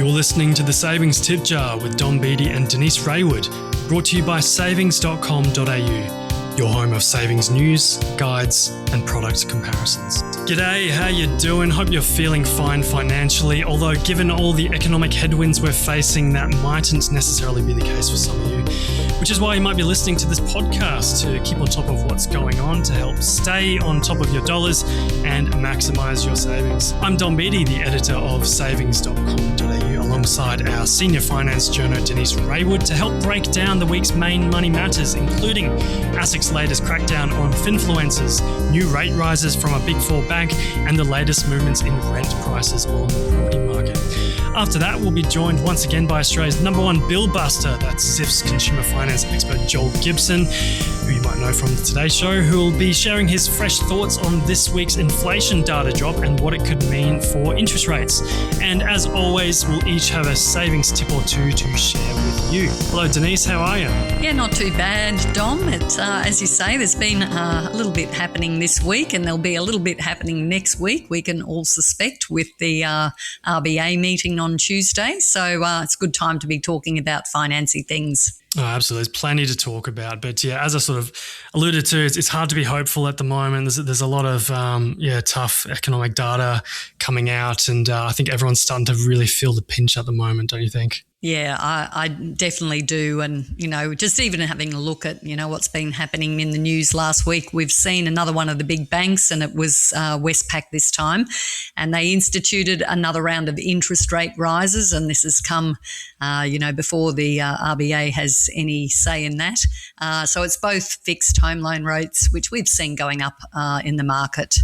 You're listening to the Savings Tip Jar with Dom Beattie and Denise Raywood, brought to you by Savings.com.au, your home of savings news, guides, and product comparisons. G'day, how you doing? Hope you're feeling fine financially, although given all the economic headwinds we're facing, that mightn't necessarily be the case for some of you, which is why you might be listening to this podcast to keep on top of what's going on, to help stay on top of your dollars and maximise your savings. I'm Dom Beattie, the editor of Savings.com.au, alongside our senior finance journo Denise Raywood, to help break down the week's main money matters, including ASIC's latest crackdown on finfluencers, new rate rises from a Big Four bank, and the latest movements in rent prices on the property market. After that, we'll be joined once again by Australia's #1 bill buster, that's Zyft's consumer finance expert Joel Gibson, who you might know from the Today Show, who will be sharing his fresh thoughts on this week's inflation data drop and what it could mean for interest rates. And as always, we'll each have a savings tip or two to share with you. Hello, Denise, how are you? Yeah, not too bad, Dom. It's, as you say, there's been a little bit happening this week, and there'll be a little bit happening next week, we can all suspect, with the RBA meeting on Tuesday. So it's a good time to be talking about financy things. Oh, absolutely. There's plenty to talk about. But yeah, as I sort of alluded to, it's hard to be hopeful at the moment. There's a lot of tough economic data coming out, and I think everyone's starting to really feel the pinch at the moment, don't you think? Yeah, I definitely do. And, just even having a look at, what's been happening in the news last week, we've seen another one of the big banks, and it was Westpac this time, and they instituted another round of interest rate rises, and this has come, before the RBA has any say in that. So it's both fixed home loan rates, which we've seen going up in the market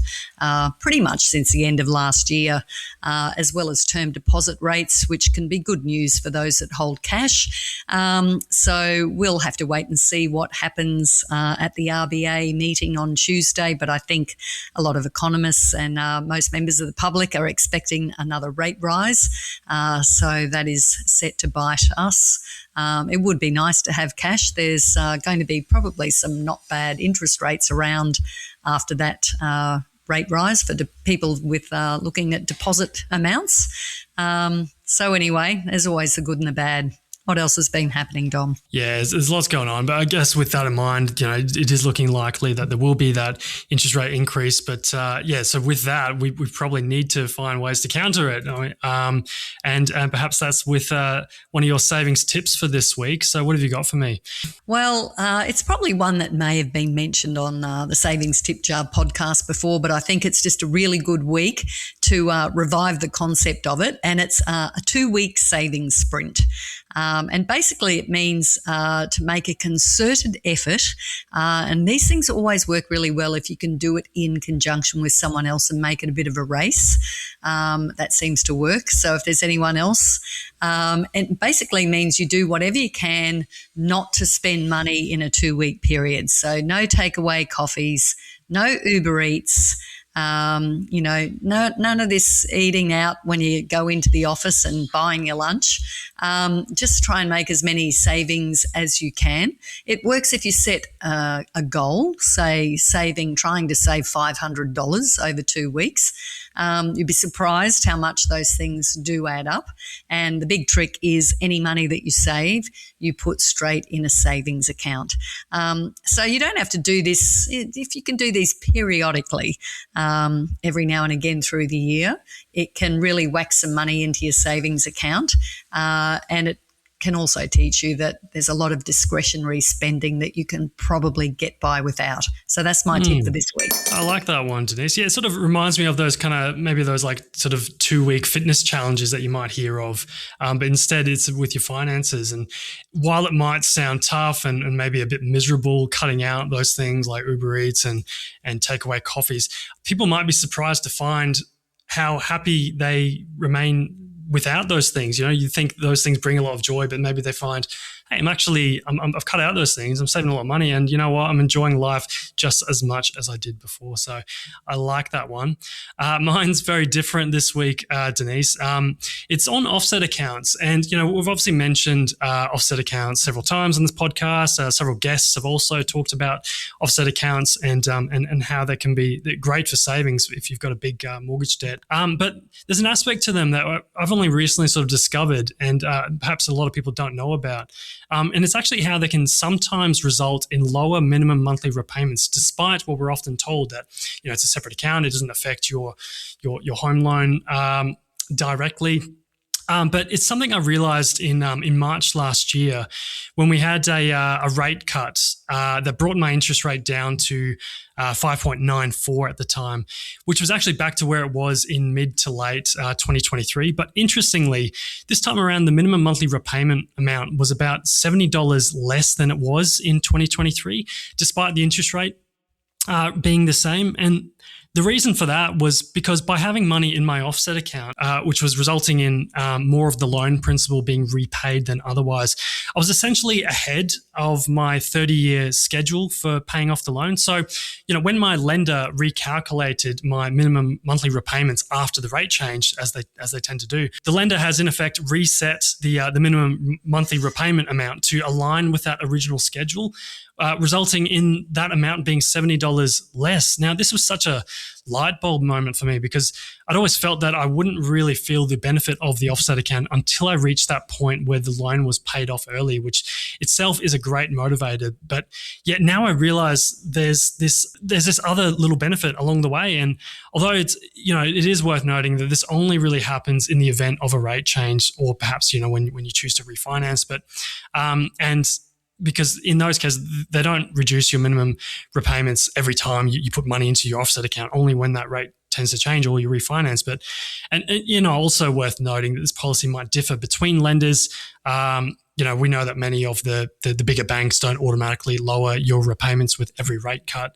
pretty much since the end of last year, as well as term deposit rates, which can be good news for those that hold cash. So we'll have to wait and see what happens at the RBA meeting on Tuesday. But I think a lot of economists and most members of the public are expecting another rate rise. So that is set to bite us. It would be nice to have cash. There's going to be probably some not bad interest rates around after that rate rise for people with looking at deposit amounts. So anyway, there's always the good and the bad. What else has been happening, Dom? Yeah, there's lots going on. But I guess with that in mind, it is looking likely that there will be that interest rate increase. But so with that, we probably need to find ways to counter it. And perhaps that's with one of your savings tips for this week. So what have you got for me? Well, it's probably one that may have been mentioned on the Savings Tip Jar podcast before, but I think it's just a really good week to revive the concept of it. And it's a 2-week savings sprint. And basically it means to make a concerted effort, and these things always work really well if you can do it in conjunction with someone else and make it a bit of a race. That seems to work. So if there's anyone else, it basically means you do whatever you can not to spend money in a 2-week period. So no takeaway coffees, no Uber Eats, none of this eating out when you go into the office and buying your lunch. Just try and make as many savings as you can. It works if you set a goal, say trying to save $500 over 2 weeks. You'd be surprised how much those things do add up. And the big trick is any money that you save, you put straight in a savings account. So you don't have to do this. If you can do these periodically, every now and again through the year, it can really whack some money into your savings account. And it can also teach you that there's a lot of discretionary spending that you can probably get by without. So that's my tip for this week. I like that one, Denise. Yeah, it sort of reminds me of those kind of, maybe those like sort of 2-week fitness challenges that you might hear of, but instead it's with your finances. And while it might sound tough and maybe a bit miserable cutting out those things like Uber Eats and takeaway coffees, people might be surprised to find how happy they remain without those things. You think those things bring a lot of joy, but maybe they find hey, I've cut out those things. I'm saving a lot of money, and you know what? I'm enjoying life just as much as I did before. So I like that one. Mine's very different this week, Denise. It's on offset accounts, and we've obviously mentioned offset accounts several times on this podcast. Several guests have also talked about offset accounts and how they can be great for savings if you've got a big mortgage debt. But there's an aspect to them that I've only recently sort of discovered, and perhaps a lot of people don't know about. And it's actually how they can sometimes result in lower minimum monthly repayments, despite what we're often told that it's a separate account. It doesn't affect your home loan directly. But it's something I realized in March last year when we had a rate cut that brought my interest rate down to 5.94 at the time, which was actually back to where it was in mid to late 2023. But interestingly, this time around, the minimum monthly repayment amount was about $70 less than it was in 2023, despite the interest rate being the same. And the reason for that was because by having money in my offset account, which was resulting in more of the loan principal being repaid than otherwise, I was essentially ahead of my 30-year schedule for paying off the loan. So, when my lender recalculated my minimum monthly repayments after the rate change, as they tend to do, the lender has in effect reset the minimum monthly repayment amount to align with that original schedule, resulting in that amount being $70 less. Now, this was such a light bulb moment for me because I'd always felt that I wouldn't really feel the benefit of the offset account until I reached that point where the loan was paid off early, which itself is a great motivator. But yet now I realize there's this other little benefit along the way. And although it is worth noting that this only really happens in the event of a rate change, or perhaps, when you choose to refinance. But, because in those cases, they don't reduce your minimum repayments every time you put money into your offset account, only when that rate tends to change or you refinance. But, and also worth noting that this policy might differ between lenders. We know that many of the bigger banks don't automatically lower your repayments with every rate cut.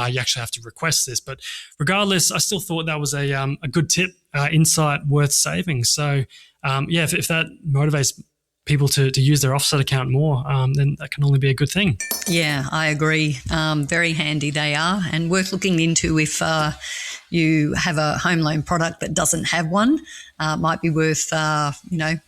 You actually have to request this. But regardless, I still thought that was a good tip, insight worth saving. So, if that motivates people to use their offset account more, then that can only be a good thing. Yeah, I agree. Very handy they are, and worth looking into if you have a home loan product that doesn't have one. Might be worth,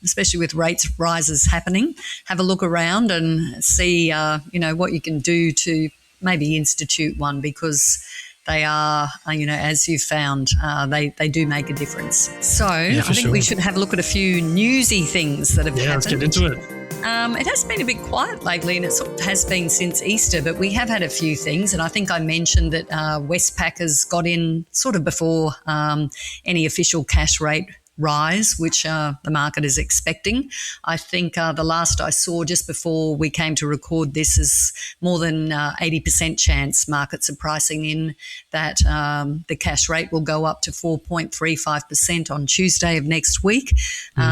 especially with rates rises happening, have a look around and see, what you can do to maybe institute one, because they are, as you've found, they do make a difference. So I think we should have a look at a few newsy things that have happened. Yeah, let's get into it. It has been a bit quiet lately, and it sort of has been since Easter, but we have had a few things. And I think I mentioned that Westpac has got in sort of before any official cash rate rise, which the market is expecting. I think the last I saw just before we came to record this is more than 80% chance markets are pricing in that the cash rate will go up to 4.35% on Tuesday of next week. We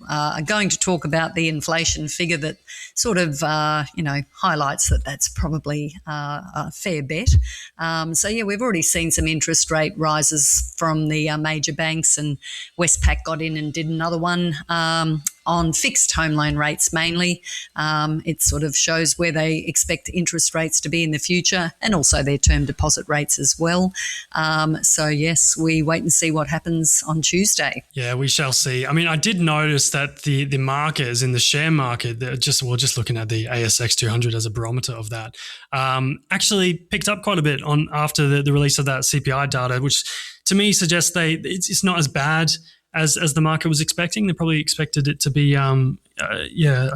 are going to talk about the inflation figure that sort of, highlights that that's probably a fair bet. We've already seen some interest rate rises from the major banks, and Westpac got in and did another one on fixed home loan rates mainly. It sort of shows where they expect interest rates to be in the future, and also their term deposit rates as well. Yes, we wait and see what happens on Tuesday. Yeah, we shall see. I mean, I did notice that the markers in the share market, just looking at the ASX 200 as a barometer of that, actually picked up quite a bit after the release of that CPI data, which to me suggests it's not as bad as the market was expecting. They probably expected it to be a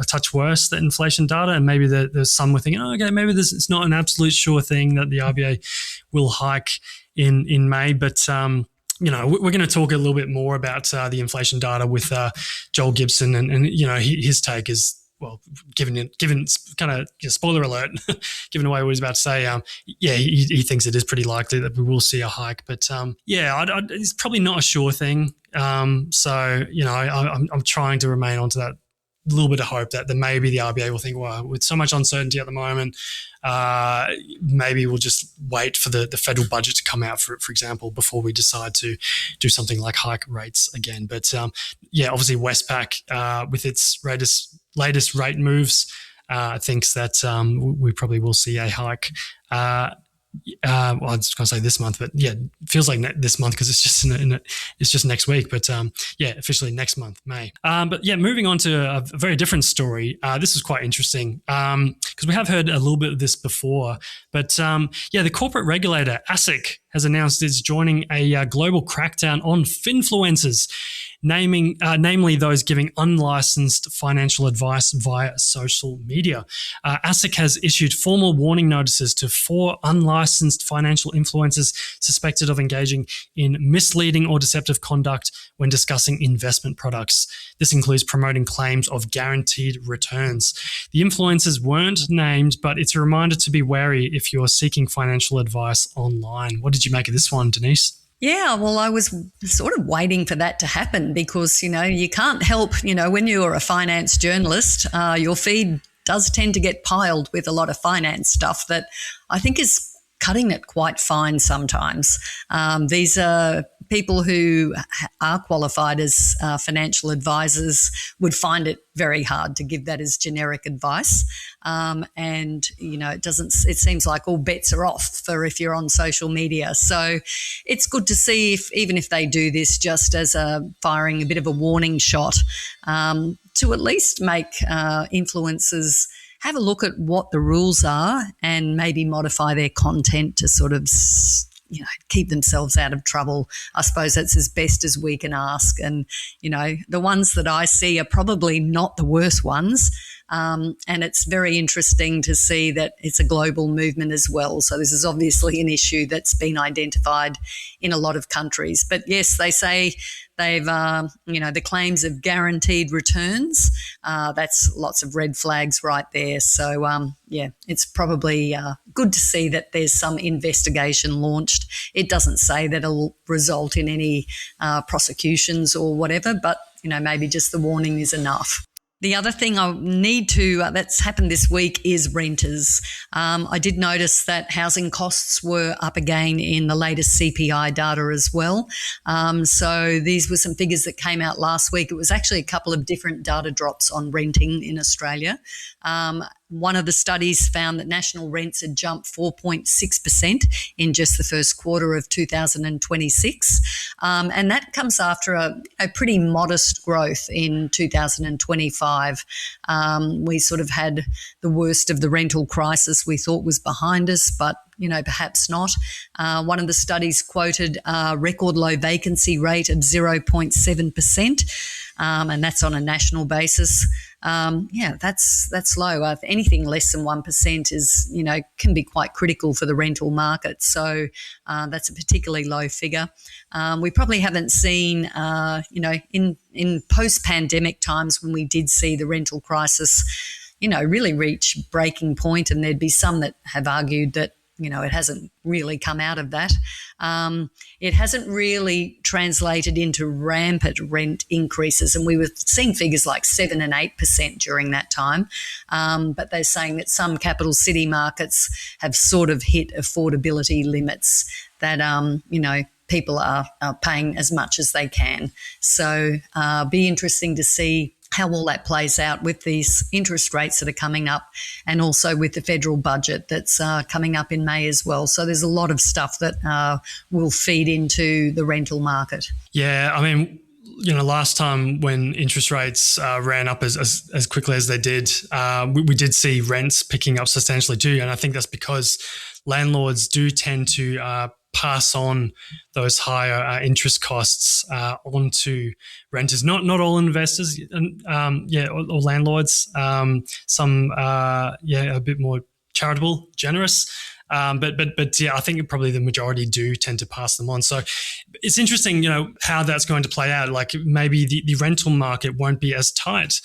touch worse, the inflation data, and maybe there's some were thinking, maybe it's not an absolute sure thing that the RBA will hike in May, but we're going to talk a little bit more about the inflation data with Joel Gibson, and his take is, well, given kind of spoiler alert, giving away what he's about to say, he thinks it is pretty likely that we will see a hike. But it's probably not a sure thing. I'm trying to remain onto that little bit of hope that maybe the RBA will think, well, with so much uncertainty at the moment, maybe we'll just wait for the federal budget to come out, for example, before we decide to do something like hike rates again. But obviously Westpac, with its latest rate moves, thinks that we probably will see a hike. I was going to say this month, but it feels like this month because it's just it's just next week. But officially next month, May. But moving on to a very different story. This is quite interesting because we have heard a little bit of this before. But the corporate regulator ASIC has announced it's joining a global crackdown on finfluencers, namely those giving unlicensed financial advice via social media. ASIC has issued formal warning notices to 4 unlicensed financial influencers suspected of engaging in misleading or deceptive conduct when discussing investment products. This includes promoting claims of guaranteed returns. The influencers weren't named, but it's a reminder to be wary if you're seeking financial advice online. What did you make of this one, Denise? Yeah, well, I was sort of waiting for that to happen because, you can't help, when you're a finance journalist, your feed does tend to get piled with a lot of finance stuff that I think is cutting it quite fine sometimes. These are people who are qualified as financial advisors would find it very hard to give that as generic advice. It seems like all bets are off for if you're on social media. So it's good to see even if they do this just as firing a bit of a warning shot, to at least make influencers have a look at what the rules are and maybe modify their content to sort of keep themselves out of trouble. I suppose that's as best as we can ask. And, the ones that I see are probably not the worst ones. And it's very interesting to see that it's a global movement as well. So this is obviously an issue that's been identified in a lot of countries. But yes, they say they've, the claims of guaranteed returns, that's lots of red flags right there. So, it's probably good to see that there's some investigation launched. It doesn't say that it'll result in any prosecutions or whatever, but, maybe just the warning is enough. The other thing I need to that's happened this week is renters. I did notice that housing costs were up again in the latest CPI data as well. So these were some figures that came out last week. It was actually a couple of different data drops on renting in Australia. One of the studies found that national rents had jumped 4.6% in just the first quarter of 2026. And that comes after a pretty modest growth in 2025. We sort of had the worst of the rental crisis we thought was behind us, but perhaps not. One of the studies quoted a record low vacancy rate of 0.7%, and that's on a national basis. That's low. Anything less than 1% is, can be quite critical for the rental market. So that's a particularly low figure. We probably haven't seen, in post-pandemic times when we did see the rental crisis, really reach breaking point, and there'd be some that have argued that it hasn't really come out of that. It hasn't really translated into rampant rent increases, and we were seeing figures like 7 and 8% during that time. But they're saying that some capital city markets have sort of hit affordability limits that, people are paying as much as they can. So be interesting to see how all that plays out with these interest rates that are coming up, and also with the federal budget that's coming up in May as well. So there's a lot of stuff that will feed into the rental market. Yeah, I mean, last time when interest rates ran up as quickly as they did, we did see rents picking up substantially too. And I think that's because landlords do tend to pass on those higher interest costs onto renters. Not all investors, or landlords. Some a bit more charitable, generous. But I think probably the majority do tend to pass them on. So it's interesting, how that's going to play out. Like maybe the rental market won't be as tight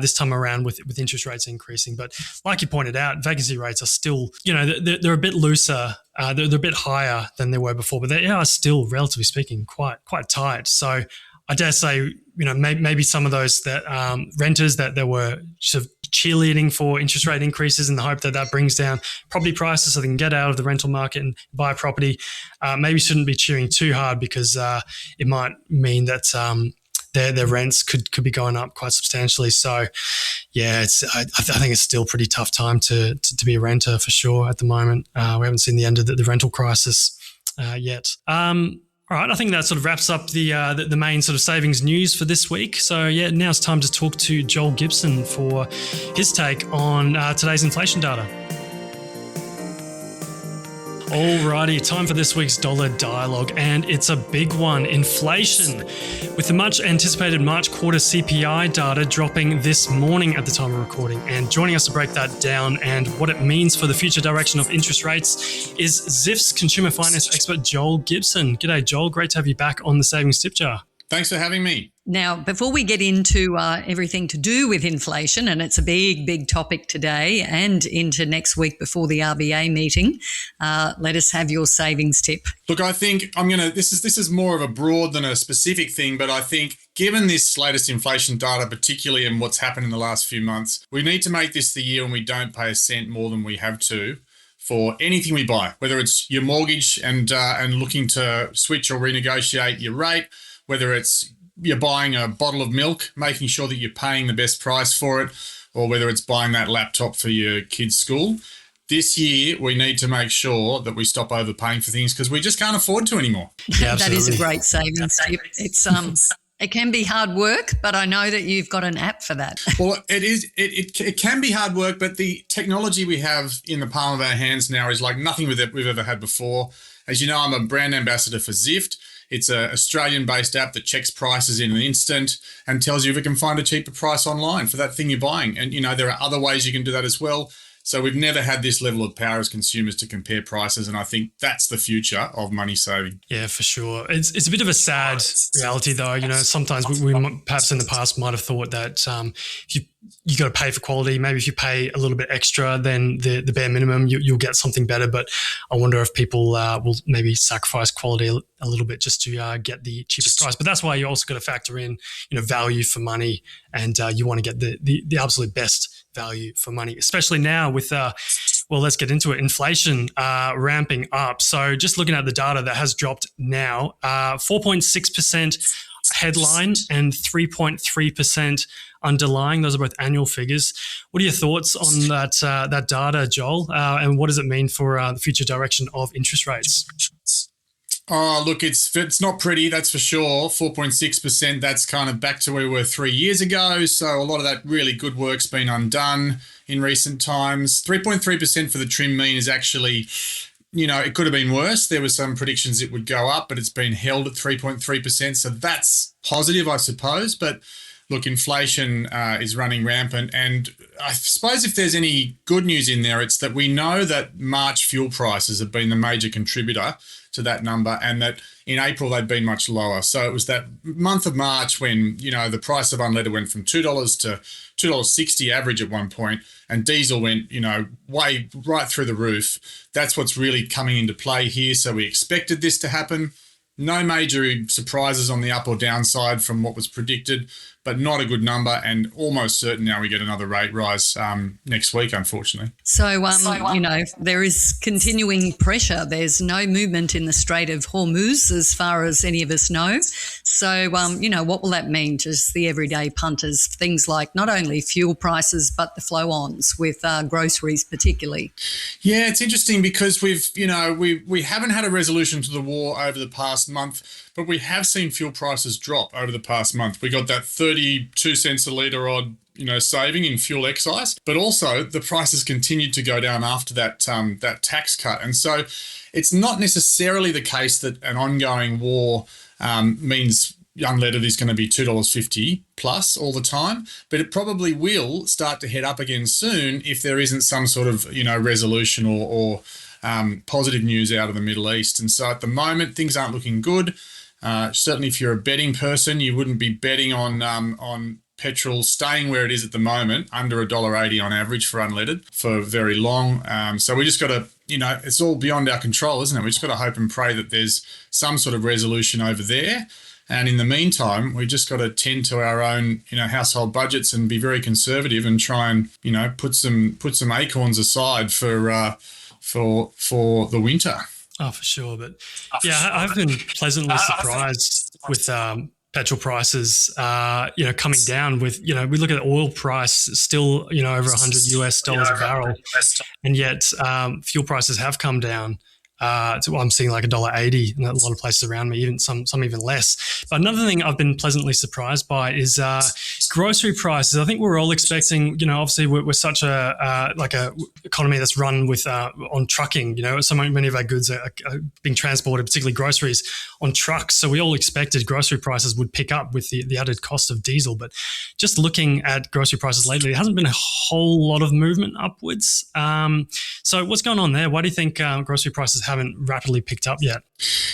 this time around with interest rates increasing. But like you pointed out, vacancy rates are still, they're a bit looser. They're a bit higher than they were before, but they are still, relatively speaking, quite tight. So I dare say, maybe some of those that renters that were sort of cheerleading for interest rate increases in the hope that brings down property prices so they can get out of the rental market and buy a property, maybe shouldn't be cheering too hard because it might mean that their rents could be going up quite substantially. So, yeah, I think it's still a pretty tough time to be a renter for sure at the moment. We haven't seen the end of the rental crisis yet. All right, I think that sort of wraps up the main sort of savings news for this week. So, yeah, now it's time to talk to Joel Gibson for his take on today's inflation data. Alrighty, time for this week's dollar dialogue, and it's a big one: inflation. With the much anticipated March quarter CPI data dropping this morning at the time of recording, and joining us to break that down and what it means for the future direction of interest rates is Zyft's consumer finance expert Joel Gibson. G'day, Joel. Great to have you back on the Savings Tip Jar. Thanks for having me. Now, before we get into everything to do with inflation, and it's a big, big topic today and into next week before the RBA meeting, let us have your savings tip. Look, I think this is more of a broad than a specific thing, but I think given this latest inflation data, particularly in what's happened in the last few months, we need to make this the year when we don't pay a cent more than we have to for anything we buy, whether it's your mortgage and looking to switch or renegotiate your rate, whether it's you're buying a bottle of milk, making sure that you're paying the best price for it, or whether it's buying that laptop for your kids' school. This year, we need to make sure that we stop overpaying for things because we just can't afford to anymore. Yeah, that is a great savings tip. It's it can be hard work, but I know that you've got an app for that. Well, it is. It can be hard work, but the technology we have in the palm of our hands now is like nothing we've ever had before. As you know, I'm a brand ambassador for Zyft. It's an Australian-based app that checks prices in an instant and tells you if it can find a cheaper price online for that thing you're buying. And, there are other ways you can do that as well. So we've never had this level of power as consumers to compare prices, and I think that's the future of money saving. Yeah, for sure. It's a bit of a sad reality, though. Sometimes we perhaps in the past might have thought that if you got to pay for quality. Maybe if you pay a little bit extra than the bare minimum, you'll get something better. But I wonder if people will maybe sacrifice quality a little bit just to get the cheapest price. But that's why you also got to factor in, value for money, and you want to get the absolute best value for money, especially now with let's get into it. Inflation ramping up. So just looking at the data that has dropped now, 4.6% headline and 3.3% underlying. Those are both annual figures. What are your thoughts on that data, Joel? And what does it mean for the future direction of interest rates? Oh, look, it's not pretty, that's for sure. 4.6%, that's kind of back to where we were 3 years ago. So a lot of that really good work's been undone in recent times. 3.3% for the trim mean is actually, it could have been worse. There were some predictions it would go up, but it's been held at 3.3%. So that's positive, I suppose. But look, inflation is running rampant. And I suppose if there's any good news in there, it's that we know that March fuel prices have been the major contributor to that number, and that in April they'd been much lower. So it was that month of March when, the price of unleaded went from $2 to $2.60 average at one point, and diesel went, way right through the roof. That's what's really coming into play here. So we expected this to happen. No major surprises on the up or downside from what was predicted, but not a good number, and almost certain now we get another rate rise next week, unfortunately. So, there is continuing pressure. There's no movement in the Strait of Hormuz as far as any of us know. So, what will that mean to just the everyday punters? Things like not only fuel prices, but the flow-ons with groceries particularly. Yeah, it's interesting because we haven't had a resolution to the war over the past month, but we have seen fuel prices drop over the past month. We got that 32 cents a litre odd, saving in fuel excise, but also the prices continued to go down after that tax cut. And so it's not necessarily the case that an ongoing war means unleaded is going to be $2.50 plus all the time, but it probably will start to head up again soon if there isn't some sort of, resolution or positive news out of the Middle East. And so at the moment, things aren't looking good. Certainly if you're a betting person, you wouldn't be betting on petrol staying where it is at the moment, under $1.80 on average for unleaded for very long. So we just got to, it's all beyond our control, isn't it? We just got to hope and pray that there's some sort of resolution over there. And in the meantime, we just got to tend to our own, household budgets and be very conservative and try and, put some acorns aside for the winter. Oh, for sure. But yeah, I've been pleasantly surprised with petrol prices, coming down with, we look at the oil price still, over $100 a barrel. And yet fuel prices have come down. I'm seeing like $1.80 in a lot of places around me, even some even less. But another thing I've been pleasantly surprised by is grocery prices. I think we're all expecting, obviously we're such a economy that's run with on trucking. So many of our goods are being transported, particularly groceries, on trucks. So we all expected grocery prices would pick up with the added cost of diesel. But just looking at grocery prices lately, there hasn't been a whole lot of movement upwards. So what's going on there? Why do you think grocery prices haven't rapidly picked up yet?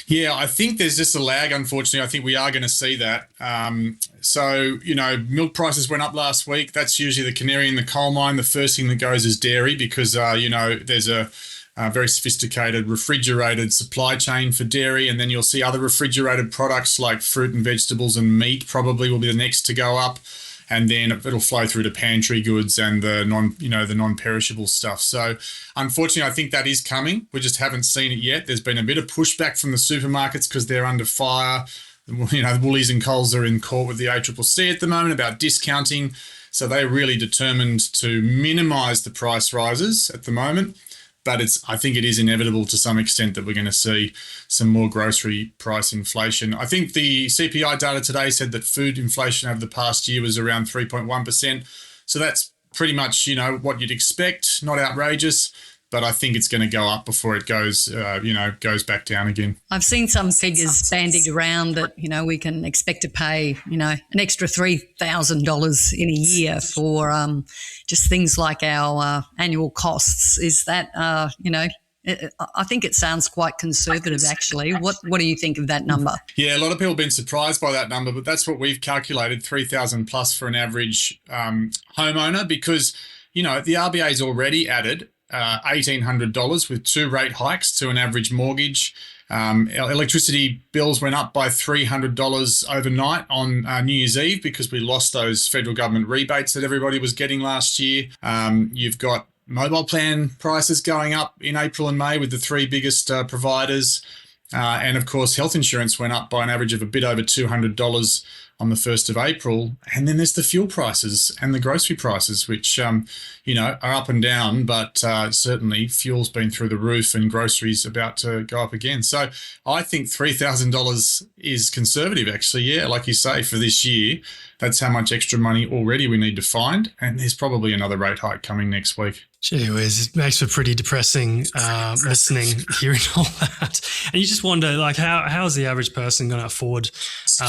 Yeah, I think there's just a lag, unfortunately. I think we are going to see that. So, milk prices went up last week. That's usually the canary in the coal mine. The first thing that goes is dairy because, there's a very sophisticated refrigerated supply chain for dairy. And then you'll see other refrigerated products like fruit and vegetables and meat probably will be the next to go up. And then it'll flow through to pantry goods and the non-perishable stuff. So unfortunately, I think that is coming. We just haven't seen it yet. There's been a bit of pushback from the supermarkets because they're under fire. Woolies and Coles are in court with the ACCC at the moment about discounting. So they're really determined to minimise the price rises at the moment. But I think it is inevitable to some extent that we're going to see some more grocery price inflation. I think the CPI data today said that food inflation over the past year was around 3.1%. So that's pretty much, what you'd expect, not outrageous. But I think it's going to go up before it goes back down again. I've seen some figures bandied around that, we can expect to pay, an extra $3,000 in a year for just things like our annual costs. Is that, I think it sounds quite conservative, actually. What do you think of that number? Yeah, a lot of people have been surprised by that number, but that's what we've calculated, 3,000 plus for an average homeowner because, the RBA's already added $1,800 with 2 rate hikes to an average mortgage. Electricity bills went up by $300 overnight on New Year's Eve because we lost those federal government rebates that everybody was getting last year. You've got mobile plan prices going up in April and May with the 3 biggest providers. And of course, health insurance went up by an average of a bit over $200 on the 1st of April. And then there's the fuel prices and the grocery prices, which, are up and down, but certainly fuel's been through the roof and groceries about to go up again. So I think $3,000 is conservative, actually. Yeah, like you say, for this year, that's how much extra money already we need to find. And there's probably another rate hike coming next week. Gee whiz, it makes for pretty depressing listening, hearing all that. And you just wonder, like, how is the average person going to afford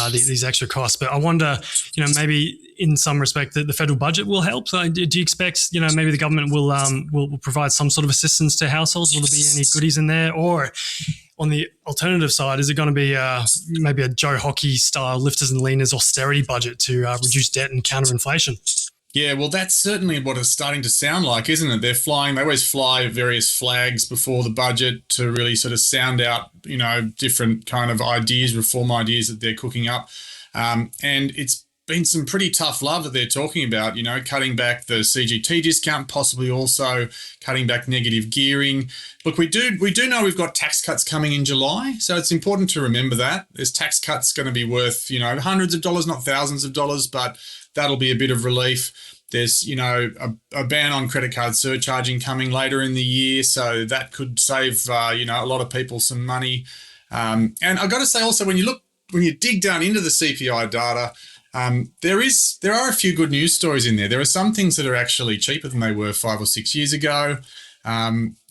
these extra costs? But I wonder, maybe in some respect that the federal budget will help. So do you expect, maybe the government will provide some sort of assistance to households? Will there be any goodies in there? Or on the alternative side, is it going to be maybe a Joe Hockey style lifters and leaners austerity budget to reduce debt and counter inflation? Yeah, well, that's certainly what it's starting to sound like, isn't it? They always fly various flags before the budget to really sort of sound out, different kind of ideas, reform ideas that they're cooking up. And it's been some pretty tough love that they're talking about, cutting back the CGT discount, possibly also cutting back negative gearing. Look, we do know we've got tax cuts coming in July, so it's important to remember that. There's tax cuts going to be worth, hundreds of dollars, not thousands of dollars, but that'll be a bit of relief. There's, a ban on credit card surcharging coming later in the year, so that could save, a lot of people some money. And I've got to say also, when you dig down into the CPI data, there are a few good news stories in there. There are some things that are actually cheaper than they were 5 or 6 years ago.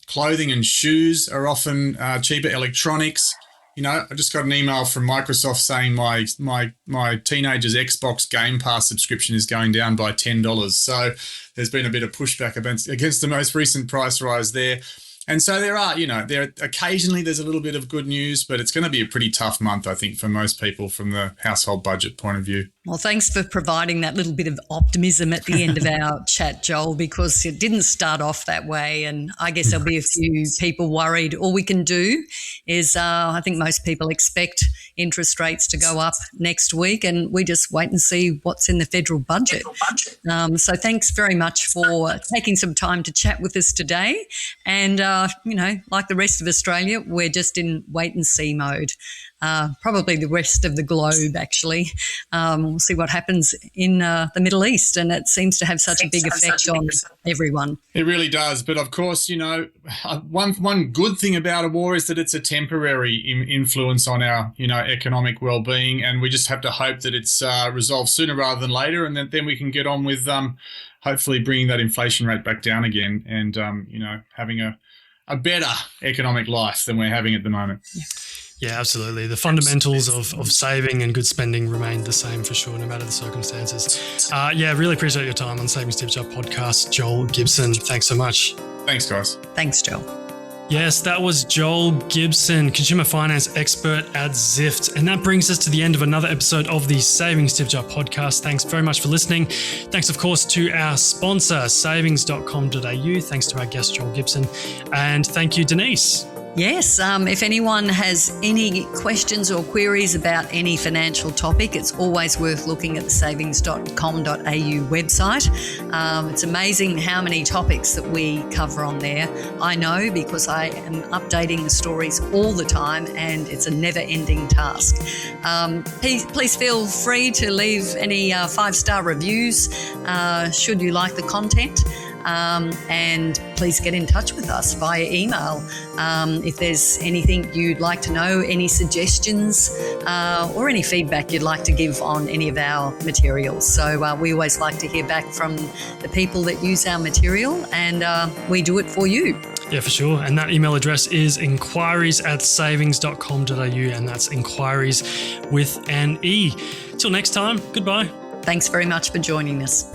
Clothing and shoes are often cheaper. Electronics. I just got an email from Microsoft saying my teenager's Xbox Game Pass subscription is going down by $10. So there's been a bit of pushback against the most recent price rise there. And so occasionally there's a little bit of good news, but it's going to be a pretty tough month, I think, for most people from the household budget point of view. Well, thanks for providing that little bit of optimism at the end of our chat, Joel, because it didn't start off that way. And I guess there'll be a few people worried. All we can do is I think most people expect interest rates to go up next week, and we just wait and see what's in the federal budget. So thanks very much for taking some time to chat with us today. And, like the rest of Australia, we're just in wait and see mode. Probably the rest of the globe, actually. We'll see what happens in the Middle East, and it seems to have such a big effect on everyone. It really does. But of course, one good thing about a war is that it's a temporary influence on our, economic well-being, and we just have to hope that it's resolved sooner rather than later, and then we can get on with hopefully bringing that inflation rate back down again, and having a better economic life than we're having at the moment. Yeah, absolutely. The fundamentals of saving and good spending remain the same for sure, no matter the circumstances. Really appreciate your time on Savings Tip Jar podcast, Joel Gibson. Thanks so much. Thanks, guys. Thanks, Joel. Yes, that was Joel Gibson, consumer finance expert at Zyft. And that brings us to the end of another episode of the Savings Tip Jar podcast. Thanks very much for listening. Thanks, of course, to our sponsor, Savings.com.au. Thanks to our guest, Joel Gibson. And thank you, Denise. Yes, if anyone has any questions or queries about any financial topic, it's always worth looking at the Savings.com.au website. It's amazing how many topics that we cover on there. I know because I am updating the stories all the time, and it's a never-ending task. Please feel free to leave any 5-star reviews should you like the content. And please get in touch with us via email. If there's anything you'd like to know, any suggestions or any feedback you'd like to give on any of our materials. So we always like to hear back from the people that use our material, and we do it for you. Yeah, for sure. And that email address is inquiries@savings.com.au, and that's inquiries with an E. Till next time, goodbye. Thanks very much for joining us.